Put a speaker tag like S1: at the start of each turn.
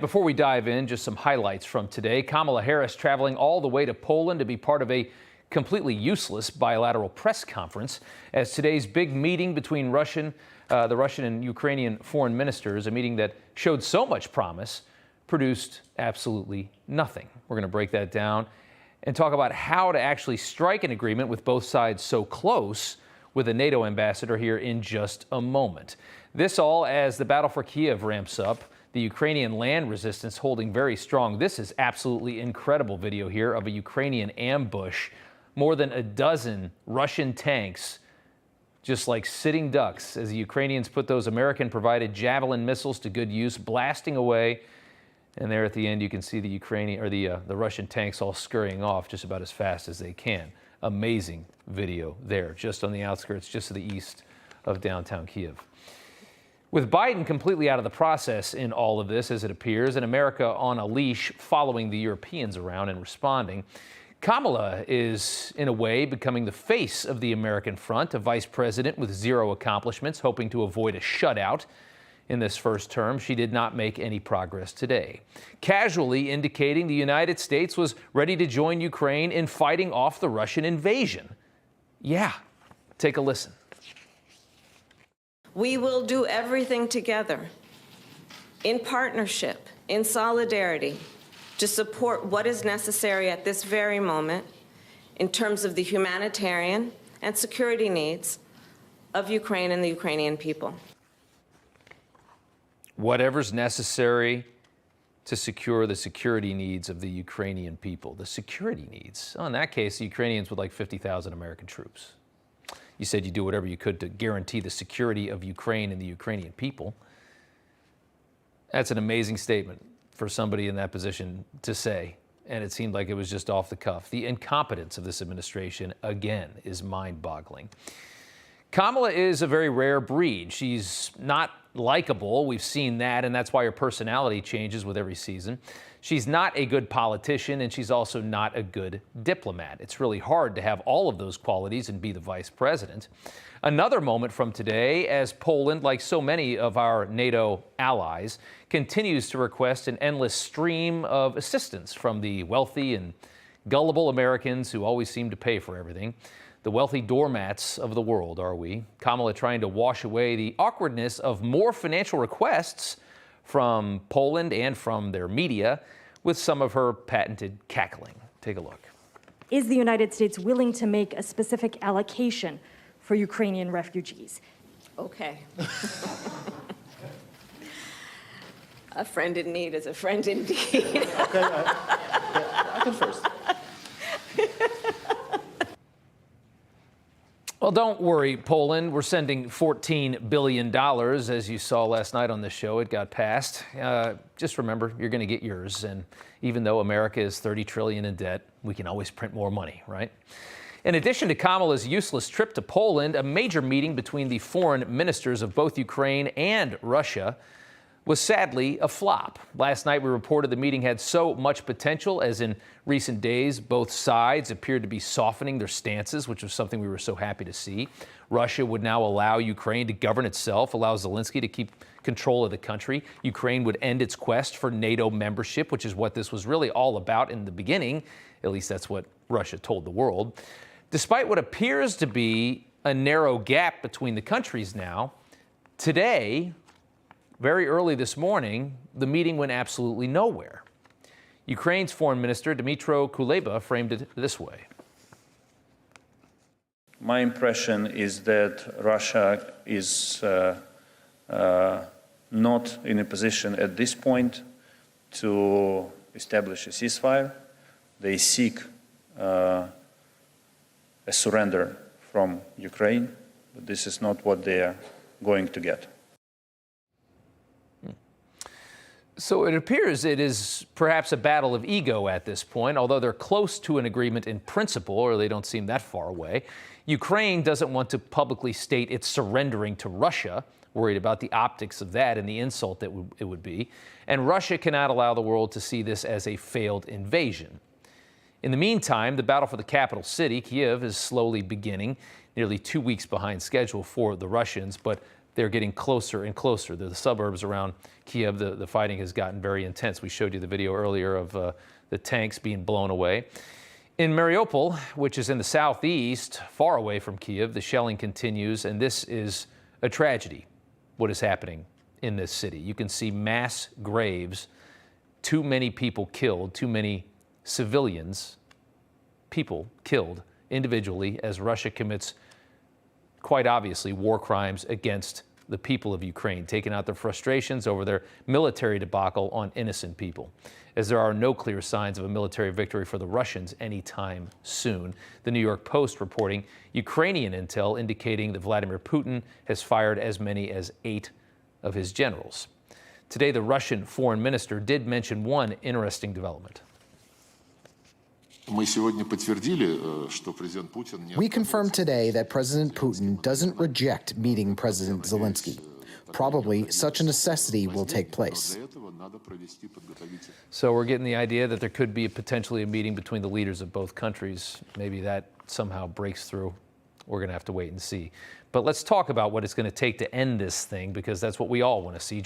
S1: Before we dive in, just some highlights from today. Kamala Harris traveling all the way to Poland to be part of a completely useless bilateral press conference as today's big meeting between the Russian and Ukrainian foreign ministers, a meeting that showed so much promise, produced absolutely nothing. We're going to break that down and talk about how to actually strike an agreement with both sides so close with a NATO ambassador here in just a moment. This all as the battle for Kyiv ramps up. The Ukrainian land resistance holding very strong. This is absolutely incredible video here of a Ukrainian ambush. More than a dozen Russian tanks just like sitting ducks as the Ukrainians put those American-provided Javelin missiles to good use, blasting away. And there at the end, you can see the Russian tanks all scurrying off just about as fast as they can. Amazing video there, just on the outskirts, just to the east of downtown Kyiv. With Biden completely out of the process in all of this, as it appears, and America on a leash following the Europeans around and responding, Kamala is, in a way, becoming the face of the American front, a vice president with zero accomplishments, hoping to avoid a shutout in this first term. She did not make any progress today, casually indicating the United States was ready to join Ukraine in fighting off the Russian invasion. Yeah, take a listen.
S2: We will do everything together, in partnership, in solidarity, to support what is necessary at this very moment in terms of the humanitarian and security needs of Ukraine and the Ukrainian people.
S1: Whatever's necessary to secure the security needs of the Ukrainian people. The security needs. Oh, in that case, the Ukrainians would like 50,000 American troops. You said you do whatever you could to guarantee the security of Ukraine and the Ukrainian people. That's an amazing statement for somebody in that position to say, and it seemed like it was just off the cuff. The incompetence of this administration, again, is mind-boggling. Kamala is a very rare breed. She's not likable. We've seen that, and that's why her personality changes with every season. She's not a good politician, and she's also not a good diplomat. It's really hard to have all of those qualities and be the vice president. Another moment from today, as Poland, like so many of our NATO allies, continues to request an endless stream of assistance from the wealthy and gullible Americans who always seem to pay for everything. The wealthy doormats of the world, are we? Kamala trying to wash away the awkwardness of more financial requests from Poland and from their media with some of her patented cackling. Take a look.
S3: Is the United States willing to make a specific allocation for Ukrainian refugees?
S2: Okay. A friend in need is a friend indeed.
S4: Okay, I can first.
S1: Well, don't worry, Poland. We're sending $14 billion. As you saw last night on this show, it got passed. Just remember, you're going to get yours. And even though America is $30 trillion in debt, we can always print more money, right? In addition to Kamala's useless trip to Poland, a major meeting between the foreign ministers of both Ukraine and Russia was sadly a flop. Last night, we reported the meeting had so much potential, as in recent days, both sides appeared to be softening their stances, which was something we were so happy to see. Russia would now allow Ukraine to govern itself, allow Zelensky to keep control of the country. Ukraine would end its quest for NATO membership, which is what this was really all about in the beginning. At least that's what Russia told the world. Despite what appears to be a narrow gap between the countries now, today, very early this morning, the meeting went absolutely nowhere. Ukraine's foreign minister, Dmytro Kuleba, framed it this way.
S5: My impression is that Russia is not in a position at this point to establish a ceasefire. They seek a surrender from Ukraine, but this is not what they are going to get.
S1: So it appears it is perhaps a battle of ego at this point, although they're close to an agreement in principle, or they don't seem that far away. Ukraine doesn't want to publicly state it's surrendering to Russia, worried about the optics of that and the insult that it would be. And Russia cannot allow the world to see this as a failed invasion. In the meantime, the battle for the capital city, Kyiv, is slowly beginning, nearly 2 weeks behind schedule for the Russians, but they're getting closer and closer. The suburbs around Kyiv, the fighting has gotten very intense. We showed you the video earlier of the tanks being blown away. In Maripol, which is in the southeast, far away from Kyiv, the shelling continues, and this is a tragedy, what is happening in this city. You can see mass graves, too many people killed, too many civilians, people killed individually as Russia commits, quite obviously, war crimes against the people of Ukraine, taking out their frustrations over their military debacle on innocent people, as there are no clear signs of a military victory for the Russians anytime soon. The New York Post reporting Ukrainian intel indicating that Vladimir Putin has fired as many as 8 of his generals. Today, the Russian foreign minister did mention one interesting development.
S6: We confirmed today that President Putin doesn't reject meeting President Zelensky. Probably such a necessity will take place.
S1: So we're getting the idea that there could be potentially a meeting between the leaders of both countries. Maybe that somehow breaks through. We're going to have to wait and see. But let's talk about what it's going to take to end this thing, because that's what we all want to see.